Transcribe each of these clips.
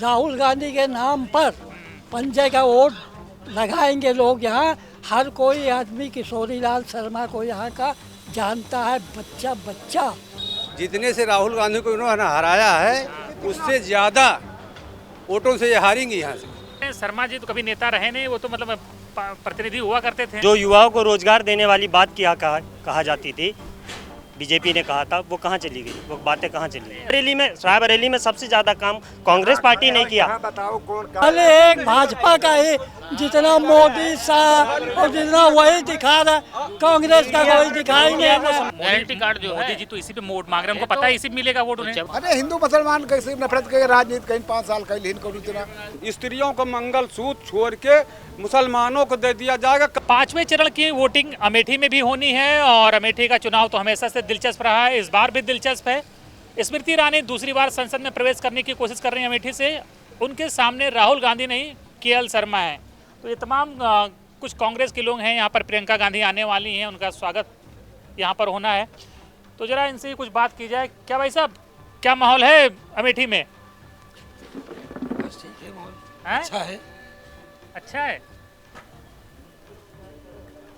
राहुल गांधी के नाम पर पंजे का वोट लगाएंगे लोग यहाँ। हर कोई आदमी किशोरीलाल शर्मा को यहाँ का जानता है, बच्चा बच्चा। जितने से राहुल गांधी को इन्होंने हराया है उससे ज़्यादा वोटों से ये हारेंगे यहाँ से। शर्मा जी तो कभी नेता रहे नहीं, वो तो मतलब प्रतिनिधि हुआ करते थे। जो युवाओं को रोजगार देने वाली बात कहा जाती थी, बीजेपी ने कहा था, वो कहाँ चली गई? वो बातें कहाँ चली गई? रायबरेली में सबसे ज्यादा काम कांग्रेस पार्टी ने किया। अरे एक भाजपा का ही जितना मोदी शाह और जितना वही दिखा रहा, कांग्रेस का कोई दिखाई नहीं। आइडेंटिटी कार्ड जो मोदी जी तो इसी पे वोट मांग रहे हैं, उनको पता है इसी पे मिलेगा वोट उन्हें। अरे हिंदू मुसलमान कैसे नफरत के राजनीति कहीं 5 साल कहीं लीन करूँ इतना। स्त्रियों को मंगलसूत्र छोड़ के मुसलमानों को दे दिया जाएगा। 5वें चरण की वोटिंग अमेठी में भी होनी है और अमेठी का चुनाव तो हमेशा से दिलचस्प रहा है, इस बार भी दिलचस्प है। स्मृति ईरानी दूसरी बार संसद में प्रवेश करने की कोशिश कर रही हैं अमेठी से। उनके सामने राहुल गांधी नहीं, केएल शर्मा है। तो ये तमाम कुछ कांग्रेस के लोग हैं यहाँ पर। प्रियंका गांधी आने वाली हैं, उनका स्वागत यहाँ पर होना है। तो जरा इनसे कुछ बात की जाए। क्या भाई साहब, क्या माहौल है अमेठी में? ठीक है, माहौल अच्छा है। अच्छा है,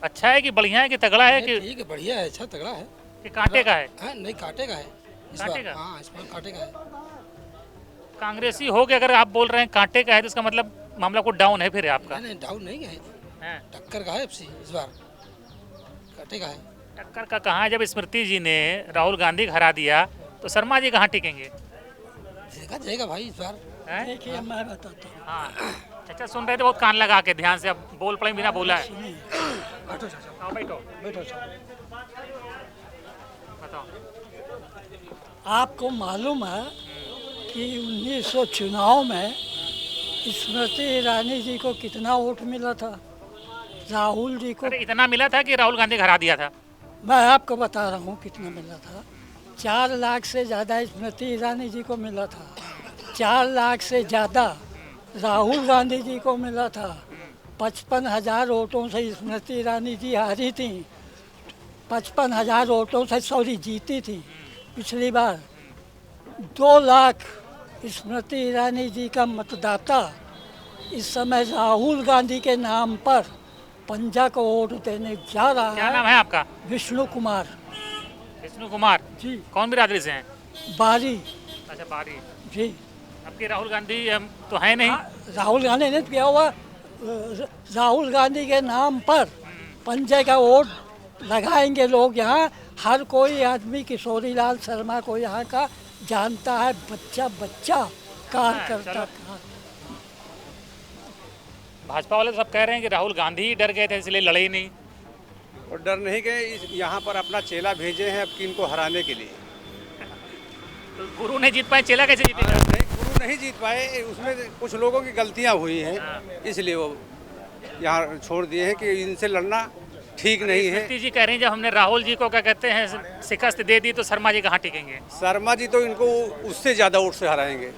अच्छा है कि बढ़िया है कि तगड़ा है? कि ठीक है, बढ़िया है, अच्छा तगड़ा है कि कांटे का है? नहीं, कांटे का है कांटे का? हाँ, इस बार कांटे का है। कांग्रेसी हो के अगर आप बोल रहे हैं कांटे का है तो इसका मतलब मामला को डाउन है फिर आपका? नहीं, डाउन नहीं है, हैं? टक्कर का है इस बार, कांटे का है। टक्कर का कहाँ? जब स्मृति जी ने राहुल गांधी को हरा दिया तो शर्मा जी कहाँ टिकेंगे? देखा जाएगा भाई इस बार। हैं? देखिए, मैं बताता हूँ। हाँ, चाचा सुन रहे थे, बहुत कान लगा के ध्यान से, अब बोल पड़े बिना बोला है। बैठो चाचा, आओ बैठो, बैठो चाचा। बताओ। आपको मालूम है कि 1900 चुनाव में स्मृति ईरानी जी को कितना वोट मिला था? राहुल जी को अरे इतना मिला था कि राहुल गांधी को हरा दिया था? मैं आपको बता रहा हूँ कितना मिला था। 4 लाख से ज़्यादा स्मृति ईरानी जी को मिला था। 4 लाख से ज़्यादा राहुल गांधी जी को मिला था। 55,000 वोटों से स्मृति ईरानी जी हारी थी। 55,000 वोटों से जीती थी पिछली बार। 2 लाख स्मृति ईरानी जी का मतदाता इस समय राहुल गांधी के नाम पर पंजा को वोट देने जा रहा है। क्या नाम है आपका? विष्णु कुमार। विष्णु कुमार जी। कौन बिरादरी से हैं? बारी। अच्छा, बारी। जी। आपके राहुल गांधी तो है नहीं? राहुल गांधी ने किया हुआ, राहुल गांधी के नाम पर पंजे का वोट लगाएंगे लोग यहाँ। हर कोई आदमी किशोरीलाल शर्मा को यहाँ का जानता है, बच्चा बच्चा कार्यकर्ता। भाजपा वाले सब कह रहे हैं कि राहुल गांधी ही डर गए थे इसलिए लड़े ही नहीं। और डर नहीं गए, यहाँ पर अपना चेला भेजे हैं अब कि इनको हराने के लिए। तो गुरु नहीं जीत पाए, चेला कैसे जीतेगा? नहीं, गुरु नहीं जीत पाए, उसमें कुछ लोगों की गलतियाँ हुई हैं, इसलिए वो यहाँ छोड़ दिए हैं कि इनसे लड़ना ठीक नहीं है। स्मृति जी कह रही हैं जब हमने राहुल जी को क्या कहते हैं शिकस्त दे दी तो शर्मा जी कहाँ टिकेंगे? शर्मा जी तो इनको उससे ज़्यादा वोट से हराएंगे।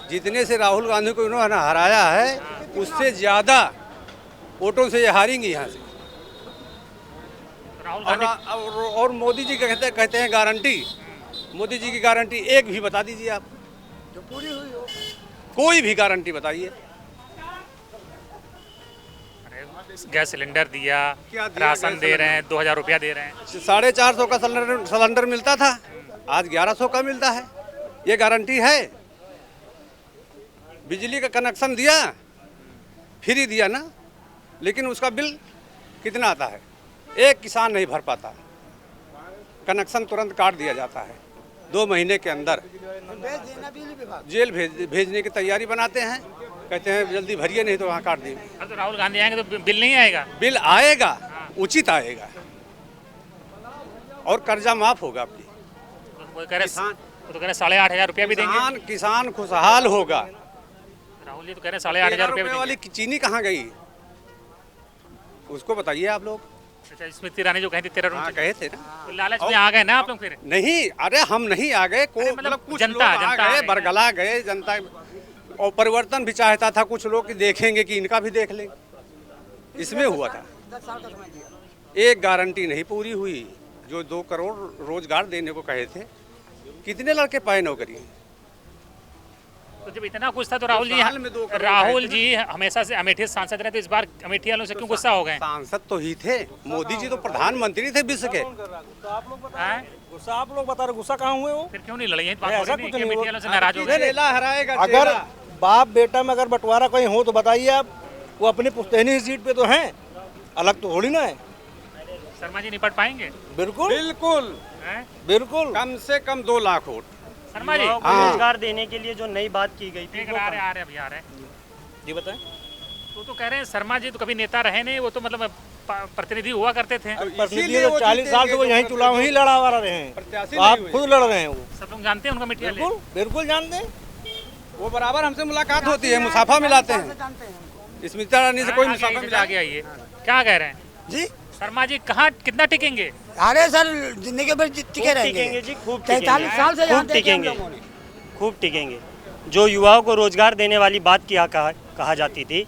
जितने से राहुल गांधी को इन्होंने हराया है उससे ज़्यादा वोटों से ये हारेंगे यहाँ से। राहुल गांधी और मोदी जी कहते हैं गारंटी। मोदी जी की गारंटी एक भी बता दीजिए आप, जो पूरी हुई हो। कोई भी गारंटी बताइए। गैस सिलेंडर दिया, क्या दिया? राशन दे रहे हैं, 2,000 रुपया दे रहे हैं। 450 का सिलेंडर मिलता था, आज 1100 का मिलता है। ये गारंटी है? बिजली का कनेक्शन दिया, फ्री दिया ना, लेकिन उसका बिल कितना आता है? एक किसान नहीं भर पाता। कनेक्शन तुरंत काट दिया जाता है 2 महीने के अंदर। जेल भेजने की तैयारी बनाते हैं, कहते हैं जल्दी भरिए नहीं तो वहाँ काट देंगे। अब तो राहुल गांधी आएंगे तो बिल नहीं आएगा? बिल आएगा, उचित आएगा और कर्जा माफ होगा आपकी। वो कह रहे 8,500 रुपया भी देंगे। किसान खुशहाल होगा। राहुल जी तो कह रहे 8,500 रुपया वाली चीनी कहाँ गई उसको बताइए आप लोग। अच्छा, स्मृति ईरानी जो कही थी 13 हाँ, कहे थे ना। तो लालच में आ गए ना आप लोग फिर? नहीं, अरे हम नहीं आ गए, मतलब कुछ जनता लोग आ गए, बरगला गए जनता। और परिवर्तन भी चाहता था कुछ लोग कि देखेंगे कि इनका भी देख लेंगे, इसमें हुआ था। एक गारंटी नहीं पूरी हुई। जो 2 करोड़ रोजगार देने को कहे थे, कितने लड़के पाए नौकरी? तो जब इतना कुछ था तो राहुल साल में 2 जी करोड़ राहुल जी हमेशा से अमेठी से सांसद रहे, तो इस बार अमेठी वालों से क्यों गुस्सा हो गए? सांसद तो ही थे, मोदी जी तो प्रधानमंत्री थे विश्व के। हैं? गुस्सा आप लोग बता रहे, गुस्सा कहाँ हुए हो? फिर क्यों नहीं लड़े? यही बात ऐसा हो रही कुछ थी कि नहीं अमेठी हुआ। वालों से नाराज हो गए। चेला हराएगा अगर चेला। बाप बेटा में अगर बंटवारा कहीं हो तो बताइए आप, वो अपनी पुश्तैनी सीट पे तो हैं, अलग तो थोड़ी ना है। शर्मा जी निपट पाएंगे? बिल्कुल बिल्कुल हैं? बिल्कुल। कम से कम 2 लाख वोट। शर्मा जी युवाओं को रोजगार देने के लिए जो नई बात की गई थी एक वो आ रहे अभी आ रहे जी बताएं। तो कह रहे हैं शर्मा जी तो कभी नेता रहे नहीं, वो तो मतलब प्रतिनिधि हुआ करते थे। प्रतिनिधि तो 40 साल से वो यहीं चुनाव ही लड़ा हुआ रहे हैं, प्रत्याशी तो आप नहीं खुद लड़ रहे हैं। वो सब लोग जानते हैं उनका अमेठी वाले। बिल्कुल बिल्कुल जानते हैं। वो बराबर हमसे मुलाकात होती है, मुसाफा मिलाते हैं। स्मिता इरानी से कोई मुसाफा मिला आगे आइए, क्या कह रहे हैं जी शर्मा जी? कहाँ कितना टिकेंगे? अरे सर जिंदगी भर टिके टिकेंगे रहेंगे जी, खूब 43 साल से खूब जानते हैं कि हम टिकेंगे, लोगों ने। खूब टिकेंगे। जो युवाओं को रोजगार देने वाली बात कहा जाती थी,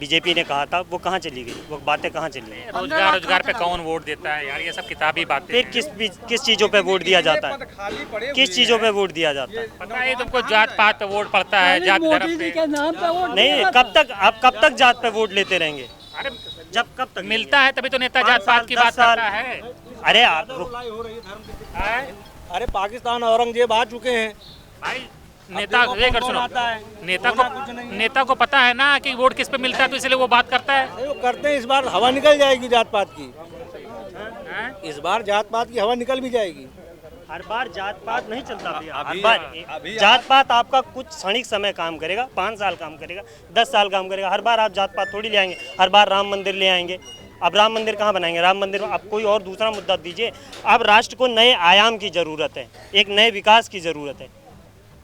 बीजेपी ने कहा था, वो कहाँ चली गई? वो बातें कहाँ चली गई? रोजगार पे कौन वोट देता है यार? ये सब किताबी बातें फिर हैं। किस चीजों पे वोट दिया जाता है? खाली पड़े किस चीजों पे वोट दिया जाता है? पता है तुमको जात पात पे वोट पड़ता है, जात मोदी धर्म जी पे। के नाम पे वोट नहीं, दिया कब तक आप कब तक जात पे वोट लेते रहेंगे? अरे जब कब तक मिलता है तभी तो नेता 5 जात साल, पात की 10 बात साल। करता है। अरे आप हैं? अरे पाकिस्तान औरंगजेब आ चुके हैं। भाई नेता देखो ये कर कौन सुनो, आता है। नेता को पता है ना कि वोट किस पे मिलता है, तो इसलिए वो बात करता है। नहीं, वो करते हैं। इस बार हवा निकल जाएगी जात पात की, हैं? इस बार जात पात की हवा निकल भी जाएगी। हर बार जात पात नहीं चलता भैया। हर अभी- बार अभी जात पात आपका कुछ क्षणिक समय काम करेगा, 5 साल काम करेगा, 10 साल काम करेगा। हर बार आप जात पात थोड़ी ले आएंगे। हर बार राम मंदिर ले आएंगे। अब राम मंदिर कहाँ बनाएंगे? राम मंदिर आप कोई और दूसरा मुद्दा दीजिए। अब राष्ट्र को नए आयाम की जरूरत है, एक नए विकास की जरूरत है,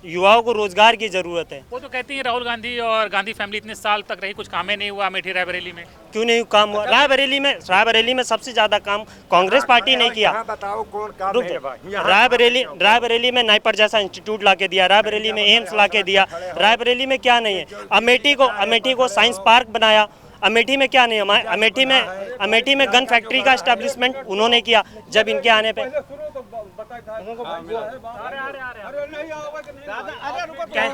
युवाओं को रोजगार की जरूरत है। वो तो कहती है राहुल गांधी और गांधी फैमिली इतने साल तक रही, कुछ काम ही नहीं हुआ अमेठी रायबरेली में। क्यों नहीं काम हुआ? रायबरेली में सबसे ज्यादा काम कांग्रेस पार्टी ने किया। बताओ कौन काम रुक है जाओ। रायबरेली में नाइपर जैसा इंस्टीट्यूट लाके दिया, रायबरेली में एम्स लाके दिया। रायबरेली में क्या नहीं है? अमेठी को साइंस पार्क बनाया। अमेठी में क्या नहीं है? अमेठी में गन फैक्ट्री का एस्टेब्लिशमेंट उन्होंने किया जब इनके आने पे।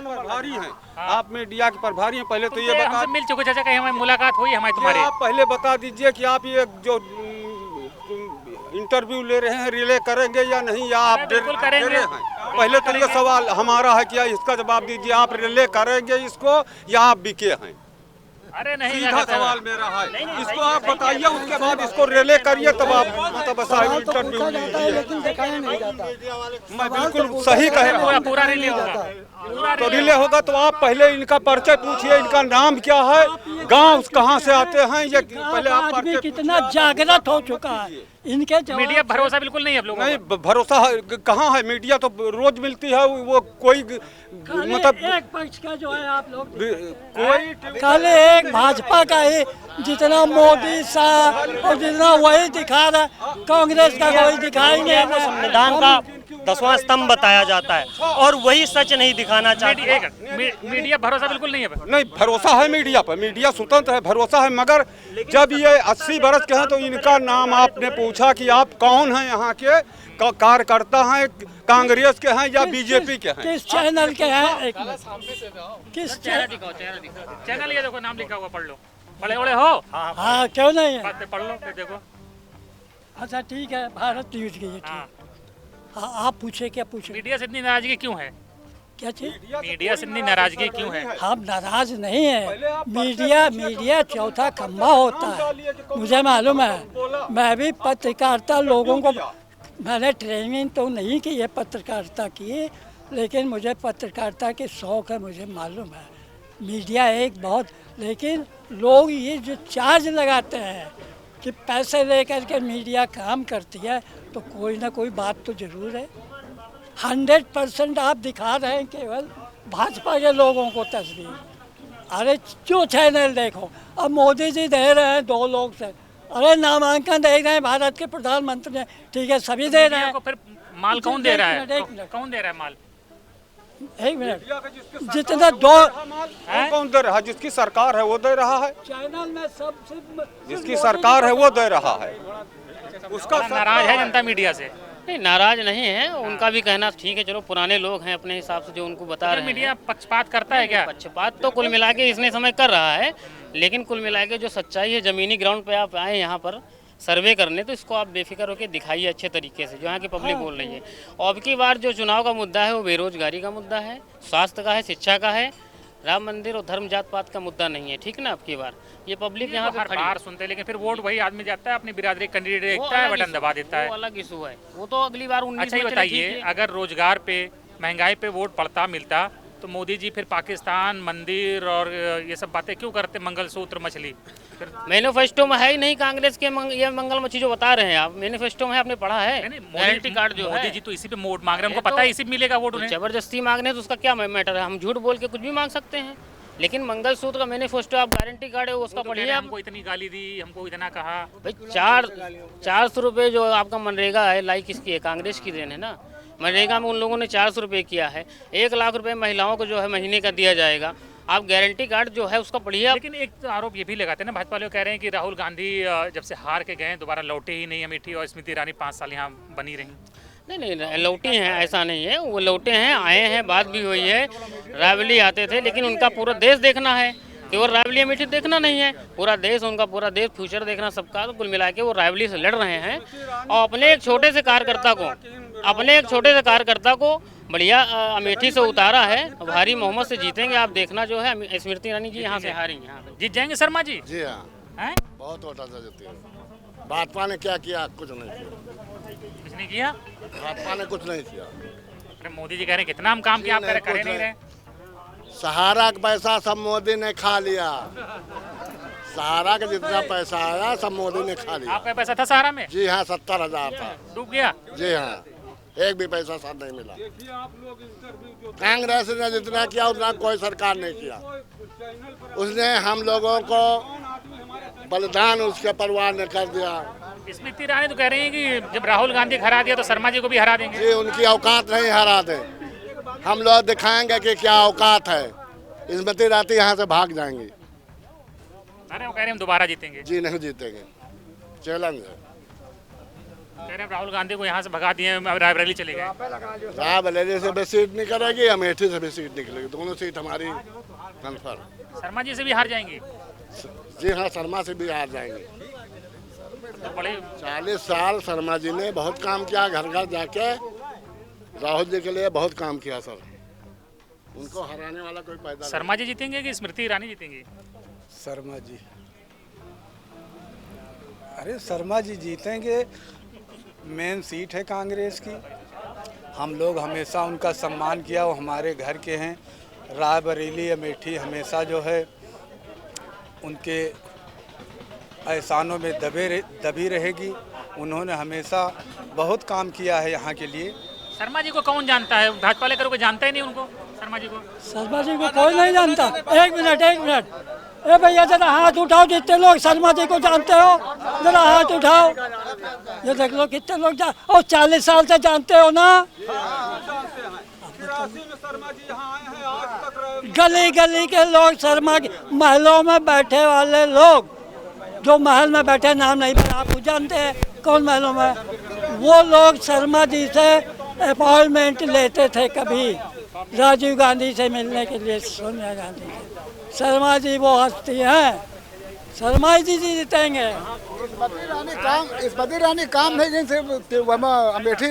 प्रभारी हैं आप, मीडिया के प्रभारी हैं। पहले तो ये बता हमसे मिल चुके चाचा, कहीं हमारी मुलाकात हुई हमारी तुम्हारी? आप पहले बता दीजिए कि आप ये जो इंटरव्यू ले रहे हैं रिले करेंगे या नहीं, या आप बिल्कुल करेंगे। दे रहे हैं? पहले तो ये सवाल हमारा है कि इसका जवाब दीजिए, आप रिले करेंगे इसको या आप बिके हैं? अरे नहीं, सीधा सवाल मेरा है, इसको आप बताइए, उसके बाद इसको रिले करिए, तब आप इंटरव्यू लीजिए। लेकिन दिखाया नहीं जाता। मैं बिल्कुल सही कह रहा हूँ। पूरा रिले होगा, पूरा तो रिले रिले होगा तो आप पहले इनका परिचय पूछिए, इनका नाम क्या है, गांव कहाँ से आते हैं, ये पहले आप आदमी परिचय कितना जागृत हो चुका है इनके जवाब मीडिया भरोसा बिल्कुल नहीं है आप लोगों नहीं को। भरोसा है, कहाँ है? मीडिया तो रोज मिलती है, वो कोई खाली मतलब एक पक्ष का जो है आप लोग कोई खाली एक भाजपा का ही, जितना मोदी शाह और जितना वही दिखा रहा है, कांग्रेस का कोई दिखाई नहीं रहा। संविधान का 10वां स्तंभ बताया जाता है और वही सच नहीं दिखाना चाहती। मीडिया भरोसा बिल्कुल नहीं है। नहीं, भरोसा है मीडिया पर, मीडिया स्वतंत्र है, भरोसा है। मगर जब ये 80 बरस के हैं तो इनका नाम आपने पूछा कि आप कौन हैं, यहाँ के कार्यकर्ता हैं, कांग्रेस के हैं या बीजेपी के हैं? किस चैनल के हैं? एक मिनट। किस चेहरा दिखाओ, चेहरा दिखाओ। चैनल ये देखो, नाम लिखा हुआ, पढ़ लो। बड़े बड़े हो, हाँ क्यों नहीं है? बात पे पढ़ लो, फिर देखो। अच्छा ठीक है, भारत न्यूज की है, हाँ, ठीक। हाँ आप पूछे, क्या पूछे? मीडिया से इतनी नाराजगी क्यों है? क्या चीज? मीडिया से इतनी नाराजगी क्यों है? हम नाराज नहीं है। मीडिया चौथा खंभा होता है, मुझे मालूम है। मैं भी पत्रकारिता लोगों को, मैंने ट्रेनिंग तो नहीं की है पत्रकारिता की, लेकिन मुझे पत्रकारिता के शौक़ है, मुझे मालूम है। मीडिया एक बहुत, लेकिन लोग ये जो चार्ज लगाते हैं कि पैसे लेकर के मीडिया काम करती है, तो कोई ना कोई बात तो ज़रूर है। 100% आप दिखा रहे हैं केवल भाजपा के लोगों को तस्वीर। अरे जो चैनल देखो, अब मोदी जी दे रहे हैं 2 लोग से, अरे नामांकन दे रहे हैं भारत के प्रधानमंत्री ने, ठीक है सभी दे रहे हैं। को फिर माल कौन दे रहा एक मिनट। है? कौन दे रहा है माल? एक मिनट, जितना दो कौन दे रहा है? जिसकी सरकार है वो दे रहा है, चैनल में सब जिसकी सरकार है वो दे रहा है। उसका नाराज है जनता मीडिया से। नहीं, नाराज नहीं है, उनका भी कहना ठीक है। चलो पुराने लोग हैं, अपने हिसाब से जो उनको बता रहे हैं। मीडिया पक्षपात करता है क्या? पक्षपात तो कुल मिला के इसने समय कर रहा है, लेकिन कुल मिला के जो सच्चाई है, ज़मीनी ग्राउंड पे आप आए यहाँ पर सर्वे करने, तो इसको आप बेफिक्र होकर दिखाइए अच्छे तरीके से, जो यहाँ की पब्लिक बोल रही है। और अब की बार जो चुनाव का मुद्दा है वो बेरोजगारी का मुद्दा है, स्वास्थ्य का है, शिक्षा का है, राम मंदिर और धर्म जात पात का मुद्दा नहीं है, ठीक ना। अब की बार ये पब्लिक यहाँ पे हर खड़ी बार सुनते हैं, लेकिन फिर वोट वही आदमी जाता है, अपनी बिरादरी कैंडिडेट देखता है, बटन दबा देता है। वो अलग इशू है, वो तो अगली बार 19 अच्छा ये में चले, बताइए, ठीक है। अगर रोजगार पे, महंगाई पे वोट पड़ता मिलता तो मोदी जी फिर पाकिस्तान, मंदिर और ये सब बातें क्यों करते, मंगलसूत्र, मछली? फिर मैनिफेस्टो में है ही नहीं कांग्रेस के ये मंगल मच्छी जो बता रहे हैं आप, मैनिफेस्टो में आपने पढ़ा है? गारंटी कार्ड जो है, मोदी जी तो इसी पे वोट मांग रहे हैं, हमको पता है इसी पे मिलेगा वोट उन्हें। जबरदस्ती मांगने हैं तो उसका क्या मैटर है? हम झूठ बोल के कुछ भी मांग सकते हैं, लेकिन मंगलसूत्र का मैनिफेस्टो आप गारंटी कार्ड है उसका पढ़िए। हमको इतनी गाली दी, हमको इतना कहा। भाई 400 रुपये जो आपका मनरेगा है, लाई किसकी है? कांग्रेस की देन है ना। मनरेगा में उन लोगों ने 400 रुपये किया है, 1 लाख रुपए महिलाओं को जो है महीने का दिया जाएगा। आप गारंटी कार्ड जो है उसका पढ़िए। लेकिन एक तो आरोप ये भी लगाते हैं ना, भाजपा लोग कह रहे हैं कि राहुल गांधी जब से हार के गए दोबारा लौटे ही नहीं अमेठी, और स्मृति ईरानी 5 साल यहाँ बनी रही। नहीं, लौटी हैं ऐसा नहीं है, वो लौटे हैं, आए हैं, बात भी हुई है, रायबरेली आते थे, लेकिन उनका पूरा देश देखना है, केवल रायबरेली अमेठी देखना नहीं है, पूरा देश, उनका पूरा देश, फ्यूचर देखना सबका। तो कुल मिला के वो रायबरेली से लड़ रहे हैं और अपने एक छोटे से कार्यकर्ता को बढ़िया अमेठी से उतारा है, भारी मोहम्मद से जीतेंगे। आप देखना जो है स्मृति ईरानी जी यहाँ से हारी, यहाँ से जीत जाएंगे शर्मा जी। जी हाँ, हैं? बहुत वोटा से जीती है। भाजपा ने क्या किया? कुछ नहीं किया। किसने किया? भाजपा ने कुछ नहीं किया। अरे मोदी जी कह रहे हैं कितना हम काम किया, आप कह रहे करे नहीं रहे। सहारा का पैसा सब मोदी ने खा लिया। सहारा का जितना पैसा आया सब मोदी ने खा लिया। आपका पैसा था सहारा में? जी हाँ, 70,000 था। डूब गया? जी हाँ, एक भी पैसा साथ नहीं मिला। कांग्रेस ने जितना किया उतना कोई सरकार नहीं किया। उसने हम लोगों को बलिदान उसके परिवार ने कर दिया। स्मृति ईरानी तो कह रही है कि जब राहुल गांधी को हरा दिया तो शर्मा जी को भी हरा देंगे। जी, उनकी औकात नहीं, हरा दे। हम लोग दिखाएंगे कि क्या औकात है। स्मृति ईरानी यहाँ से भाग जाएंगी। अरे वो कह रहे हैं हम दोबारा जीतेंगे। जी नहीं जीतेंगे, चैलेंज है। कह रहे हैं राहुल गांधी को यहाँ से भगा दिए, रायबरेली चले गए। रायबरेली से भी सीट नहीं करेगी, अमेठी से भी सीट निकलेगी, दोनों सीट हमारी कन्फर्म। शर्मा जी से भी हार जाएंगी? जी हाँ, शर्मा से भी हार जाएंगे। तो बड़े 40 साल शर्मा जी ने बहुत काम किया, घर घर जाके राहुल जी के लिए बहुत काम किया सर। उनको हराने वाला कोई पैदा नहीं। शर्मा जी जीतेंगे कि स्मृति ईरानी जीतेंगी? शर्मा जी। अरे शर्मा जी जीतेंगे, मेन सीट है कांग्रेस की। हम लोग हमेशा उनका सम्मान किया, वो हमारे घर के हैं। रायबरेली अमेठी हमेशा जो है उनके एहसानों में दबी रहेगी। उन्होंने हमेशा बहुत काम किया है यहाँ के लिए। शर्मा जी को कौन जानता है? भाजपा लेकर कोई जानता ही नहीं उनको, शर्मा जी को। शर्मा जी को कोई नहीं जानता। एक मिनट, ए भैया जरा हाथ उठाओ, जितने लोग शर्मा जी को जानते हो जरा हाथ उठाओ। ये देख लो कितने लोग और 40 साल से जानते हो ना। गली गली के लोग शर्मा के महलों में बैठे वाले लोग, जो महल में बैठे, नाम नहीं पता, आप जानते हैं कौन महलों में, वो लोग शर्मा जी से अपॉइंटमेंट लेते थे कभी राजीव गांधी से मिलने के लिए, सोनिया गांधी से। शर्मा जी वो हस्ती हैं, शर्मा जी जीतेंगे। स्मृति ईरानी काम नहीं गई अमेठी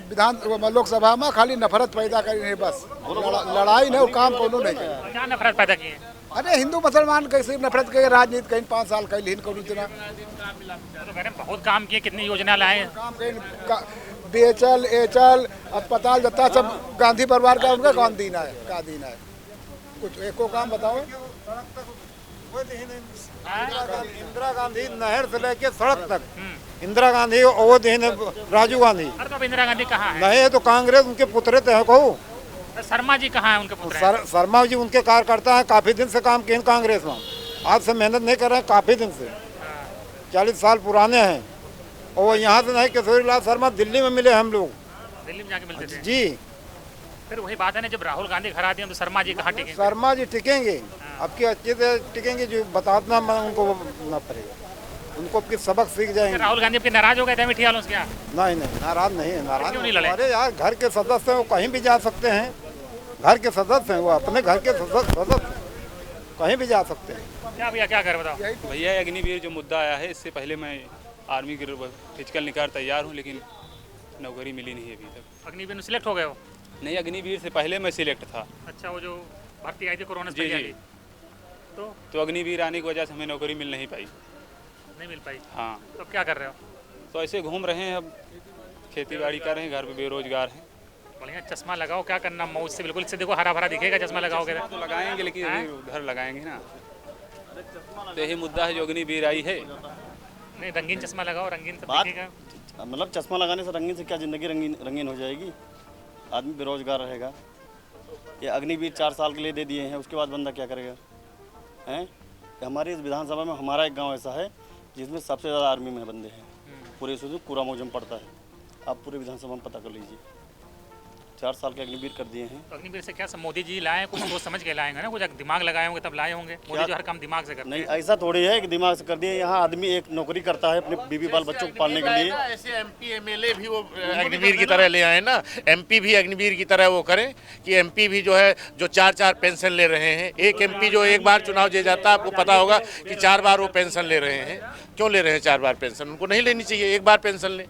विधान लोकसभा में, खाली नफरत पैदा करी है बस। लड़ाई नहीं, काम कोनो नहीं करी। क्या नफरत पैदा की है? अरे हिंदू मुसलमान कैसे नफरत के राजनीति कहीं 5 साल कहीं करूँ इतना। तो कह रहे हैं बहुत काम किए, कितनी योजना लाए। काम कहीं बेचल एचल अस्पताल जता सब गांधी परिवार का, उनका कौन दीना है? का दीना है? कुछ एको काम बताओ। इंदिरा गांधी नहर से लेके सड़क तक, इंदिरा गांधी और राजीव गांधी। अरे तो इंदिरा गांधी कहाँ है? नहीं, तो कांग्रेस उनके पुत्र थे। कहूँ शर्मा जी कहाँ है? उनके पुत्र हैं। शर्मा जी उनके कार्यकर्ता हैं, काफी दिन से काम किए कांग्रेस में, आज से मेहनत नहीं कर रहे हैं, काफी दिन से 40 साल पुराने हैं। और यहाँ से नहीं, किशोरी लाल शर्मा दिल्ली में मिले हम लोग, दिल्ली में जाके मिलते थे। जी। फिर वही बात है ना, जब राहुल गांधी हरा दिया तो शर्मा जी कहाँ टिकेंगे? शर्मा जी टिकेंगे, अब की अच्छे से टिकेंगे, जो बताना उनको ना पड़ेगा। उनको कुछ सबक सीख जाएंगे। राहुल गांधी आपके नाराज हो गए थे अमेठी वालों से क्या? नहीं नहीं, नाराज नहीं है, नाराज क्यों नहीं लड़े? अरे यार, घर के सदस्य हैं, वो कहीं भी जा सकते हैं। घर के सदस्य हैं, वो अपने घर के सदस्य कहीं भी जा सकते हैं। क्या भैया क्या कर बताओ? भैया अग्निवीर जो मुद्दा आया है, इससे पहले मैं आर्मी की फिजिकल निकाल तैयार हूँ, लेकिन नौकरी मिली नहीं अभी तक। अग्निवीर में सिलेक्ट हो गए हो? नहीं, अग्निवीर से पहले मैं सिलेक्ट था। अच्छा, वो जो भर्ती आई थी कोरोना से जी पहले जी। आई। तो अग्निवीर आने की वजह से हमें नौकरी मिल नहीं पाई। नहीं मिल पाई। हाँ, तो अब क्या कर रहे हो? तो ऐसे घूम रहे हैं, अब खेती बाड़ी कर रहे हैं, घर पे बेरोजगार हैं। बढ़िया, चश्मा लगाओ, क्या करना मौज से, बिल्कुल इससे देखो हरा भरा दिखेगा चश्मा लगाओगे तो लगाएंगे, लेकिन अभी उधर लगाएंगे ना। तो यही मुद्दा है जो अग्निवीर आई है। नहीं, रंगीन चश्मा लगाओ, रंगीन सब दिखेगा। मतलब चश्मा लगाने से रंगीन से क्या ज़िंदगी रंगीन हो जाएगी? आदमी बेरोजगार रहेगा। ये अग्निवीर 4 साल के लिए दे दिए हैं, उसके बाद बंदा क्या करेगा? हैं? हमारी इस विधानसभा में हमारा एक गांव ऐसा है जिसमें सबसे ज़्यादा आर्मी में बंदे हैं। पूरे पूरा मौजम पड़ता है। आप पूरे विधानसभा में पता कर लीजिए। 4 साल के अग्निवीर कर दिए हैं। अग्निवीर से क्या मोदी जी लाए, कुछ सोच समझ के लाएंगे ना, कुछ दिमाग लगाए होंगे तब लाए होंगे। मोदी जो हर काम दिमाग से करते हैं। नहीं, ऐसा थोड़ी है कि दिमाग से कर दिए। यहाँ आदमी एक नौकरी करता है अपने बीवी बाल बच्चों को पालने के लिए। ऐसे एमपी एमएलए भी वो अग्निवीर की तरह ले आए ना, एमपी भी अग्निवीर की तरह वो करें कि एमपी भी जो है जो 4 पेंशन ले रहे हैं। एक एमपी जो एक बार चुनाव दे जाता है, आपको पता होगा कि 4 बार वो पेंशन ले रहे हैं। क्यों ले रहे हैं 4 बार पेंशन? उनको नहीं लेनी चाहिए, एक बार पेंशन ले।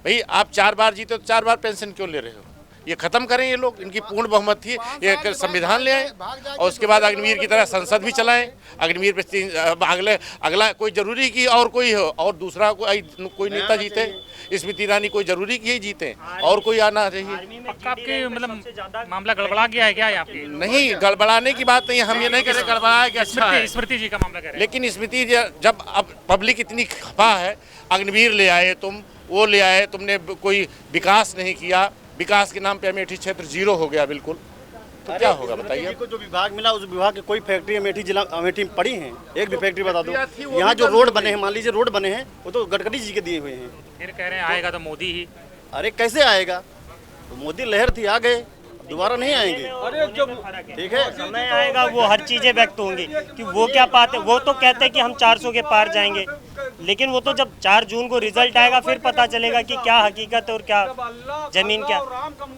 भाई आप 4 बार जीते तो 4 बार पेंशन क्यों ले रहे हो? ये खत्म करें ये लोग, इनकी पूर्ण बहुमत थी, ये संविधान ले आए और उसके बाद अग्निवीर की तरह संसद भी चलाएं। अग्निवीर पे अगला कोई जरूरी कि और कोई हो और दूसरा कोई नेता जीते, स्मृति ईरानी कोई जरूरी कि जीते और कोई आना चाहिए। पक्का आपके मतलब मामला गड़बड़ा गया है क्या यहाँ पे? नहीं, गड़बड़ाने की बात नहीं, हम ये नहीं कह रहे गड़बड़ा है कि अच्छा है। स्मृति जी का मामला कह रहे हैं। लेकिन स्मृति जब अब पब्लिक इतनी खफा है, अग्निवीर ले आए तुम, वो ले आए, तुमने कोई विकास नहीं किया, विकास के नाम पे अमेठी क्षेत्र 0 हो गया बिल्कुल, तो क्या होगा बताइए? को जो विभाग मिला उस विभाग की कोई फैक्ट्री अमेठी जिला अमेठी में पड़ी है? एक भी फैक्ट्री बता दो। यहाँ जो रोड बने हैं, मान लीजिए रोड बने हैं, वो तो गडकरी जी के दिए हुए हैं। फिर कह रहे हैं आएगा तो मोदी ही। अरे कैसे आएगा? तो मोदी लहर थी, आ गए, दोबारा नहीं आएंगे। ठीक है, समय आएगा वो हर चीजें व्यक्त होंगी कि वो क्या पाते। वो तो कहते हैं कि हम 400 के पार जाएंगे, लेकिन वो तो जब 4 जून को रिजल्ट आएगा फिर पता चलेगा कि क्या हकीकत है और क्या जमीन क्या।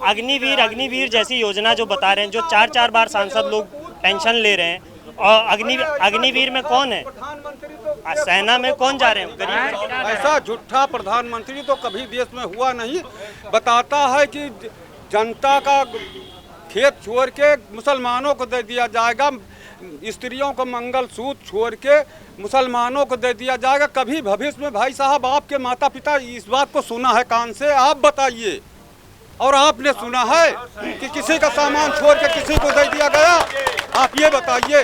अग्निवीर जैसी योजना जो बता रहे हैं, जो 4 बार सांसद लोग पेंशन ले रहे हैं, और अग्निवीर में कौन है? सेना में कौन जा रहे हैं? ऐसा झूठा प्रधानमंत्री तो कभी देश में हुआ नहीं। बताता है कि जनता का खेत छोड़ के मुसलमानों को दे दिया जाएगा, स्त्रियों को मंगलसूत्र छोड़ के मुसलमानों को दे दिया जाएगा। कभी भविष्य में भाई साहब आपके माता पिता इस बात को सुना है कान से? आप बताइए। और आपने सुना है कि किसी का सामान छोड़ के किसी को दे दिया गया? आप ये बताइए।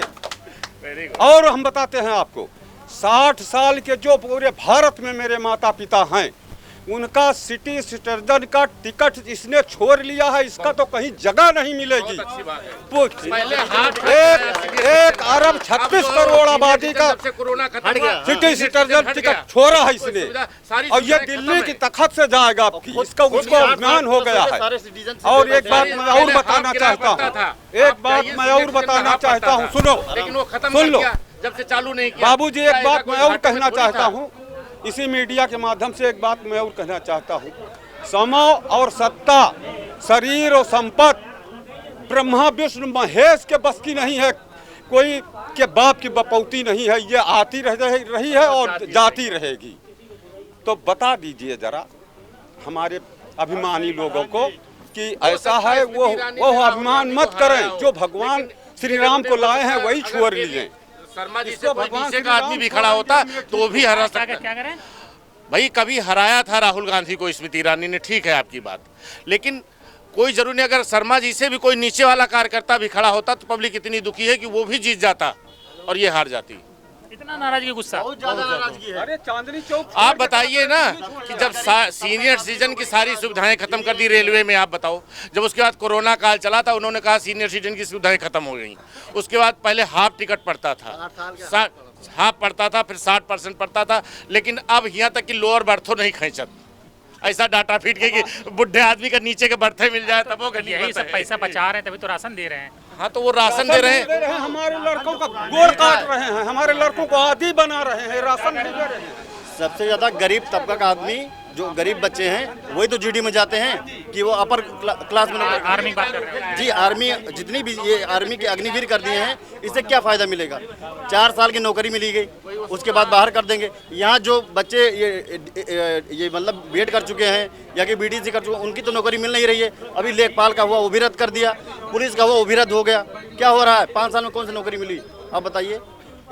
और हम बताते हैं आपको, 60 साल के जो पूरे भारत में मेरे माता पिता हैं, उनका सिटी सिटीजन का टिकट इसने छोड़ लिया है। इसका तो कहीं जगह नहीं मिलेगी। 1 अरब 36 करोड़ आबादी का सिटी सिटीजन टिकट छोड़ा है इसने, और ये दिल्ली की तख्त से जाएगा आपकी। इसका उसको अभिमान हो गया है। और एक बात मैं और बताना चाहता हूँ, सुन लो जब से चालू नहीं किया। बाबूजी, एक बात मैं और कहना चाहता हूँ, इसी मीडिया के माध्यम से एक बात मैं और कहना चाहता हूँ। समय और सत्ता, शरीर और संपत्ति ब्रह्मा विष्णु महेश के बस की नहीं है, कोई के बाप की बपौती नहीं है। ये आती रही है और जाती रहेगी। तो बता दीजिए जरा हमारे अभिमानी लोगों को कि ऐसा है, वो अभिमान मत करें। जो भगवान श्री राम को लाए हैं वही छोड़ लीजिए। शर्मा जी से कोई नीचे का आदमी भी खड़ा होता तो भी हरा सकता। क्या करें भाई, कभी हराया था राहुल गांधी को स्मृति ईरानी ने, ठीक है आपकी बात, लेकिन कोई जरूरी नहीं। अगर शर्मा जी से भी कोई नीचे वाला कार्यकर्ता भी खड़ा होता तो पब्लिक इतनी दुखी है कि वो भी जीत जाता और ये हार जाती। इतना नाराजगी, गुस्सा, बहुत ज्यादा नाराजगी है। अरे चांदनी चौक आप बताइए ना कि जब सीनियर सिटीजन की सारी सुविधाएं खत्म कर दी रेलवे में, आप बताओ। जब उसके बाद कोरोना काल चला था, उन्होंने कहा सीनियर सिटीजन की सुविधाएं खत्म हो गई। उसके बाद पहले हाफ टिकट पड़ता था, हाफ पड़ता था, फिर 60% पड़ता था, लेकिन अब यहाँ तक कि लोअर बर्थो नहीं खींचत। ऐसा डाटा फीट के कि बुढ़े आदमी का नीचे के बर्थे मिल जाए तब वो गरीब यही होता सब है। पैसा बचा रहे हैं तभी तो राशन दे रहे हैं। हाँ तो वो राशन दे रहे हैं। हमारे लड़कों का गोड़ काट रहे हैं, हमारे लड़कों को आदि बना रहे हैं, राशन नहीं दे रहे हैं। सबसे ज़्यादा गरीब तबका का आदमी जो गरीब बच्चे हैं वही तो जीडी में जाते हैं कि वो अपर क्लास में आर्मी बात कर रहे हैं जी। आर्मी जितनी भी ये आर्मी के अग्निवीर कर दिए हैं, इससे क्या फ़ायदा मिलेगा? 4 साल की नौकरी मिली गई, उसके बाद बाहर कर देंगे। यहाँ जो बच्चे ये मतलब बीएड कर चुके हैं या कि बीडीसी कर चुके हैं, उनकी तो नौकरी मिल नहीं रही है। अभी लेखपाल का हुआ वो भी रद्द कर दिया, पुलिस का हुआ वो भी रद्द हो गया। क्या हो रहा है? 5 साल में कौन सी नौकरी मिली? आप बताइए,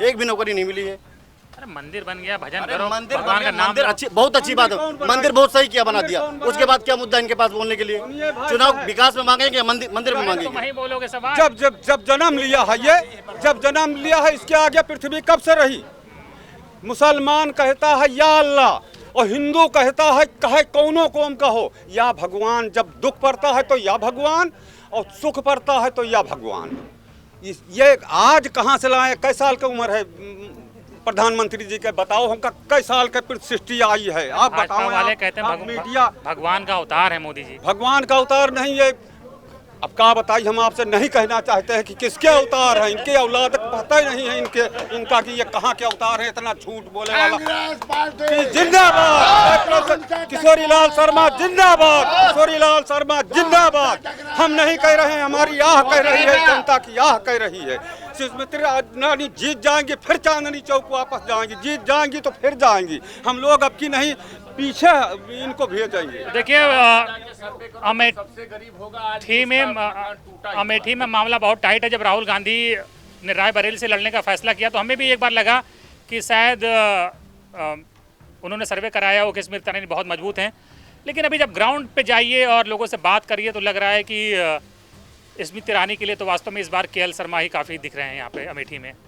एक भी नौकरी नहीं मिली है। अरे मंदिर बन गया, भजन अरे करो, मंदिर भगवान का नाम मंदिर अच्छी, बहुत अच्छी बात है। मंदिर बहुत सही किया, बना दिया। उसके बाद क्या मुद्दा इनके पास बोलने के लिए? चुनाव विकास में मांगेंगे, मंदिर में मांगेंगे? वही बोलोगे सवाल। जब जन्म लिया है ये, जब जन्म लिया है, इसके आगे पृथ्वी कब से रही? मुसलमान कहता है या अल्लाह और हिंदू कहता है कहे कौनो कौम का हो या भगवान। जब दुख पड़ता है तो या भगवान और सुख पड़ता है तो या भगवान। ये आज कहाँ से लाए? कई साल की उम्र है प्रधानमंत्री जी के? बताओ हमका कई साल के सृष्टि आई है? आप बताओ। वाले कहते हैं मीडिया भगवान का अवतार है मोदी जी। भगवान का अवतार नहीं है। अब क्या बताइए, हम आपसे नहीं कहना चाहते हैं कि किसके अवतार हैं। इनके औलाद पता ही नहीं है इनका कि ये कहाँ के अवतार है। इतना झूठ बोले वाला। जिंदाबाद किशोरीलाल शर्मा, जिंदाबाद किशोरीलाल शर्मा, जिंदाबाद। हम नहीं कह रहे हैं, हमारी आह कह रही है, जनता की आह कह रही है। सुष्मिता रानी जीत जाएंगी, फिर चांदनी चौक वापस जाएंगी। जीत जाएंगी तो फिर जाएंगी। हम लोग अब की नहीं, पीछे इनको भेजेंगे। देखिए अमेठी में मामला बहुत टाइट है। जब राहुल गांधी ने रायबरेली से लड़ने का फैसला किया तो हमें भी एक बार लगा कि शायद उन्होंने सर्वे कराया हो कि स्मृति ईरानी बहुत मजबूत हैं, लेकिन अभी जब ग्राउंड पे जाइए और लोगों से बात करिए तो लग रहा है कि स्मृति ईरानी के लिए तो वास्तव में इस बार केएल शर्मा ही काफ़ी दिख रहे हैं यहाँ पे अमेठी में।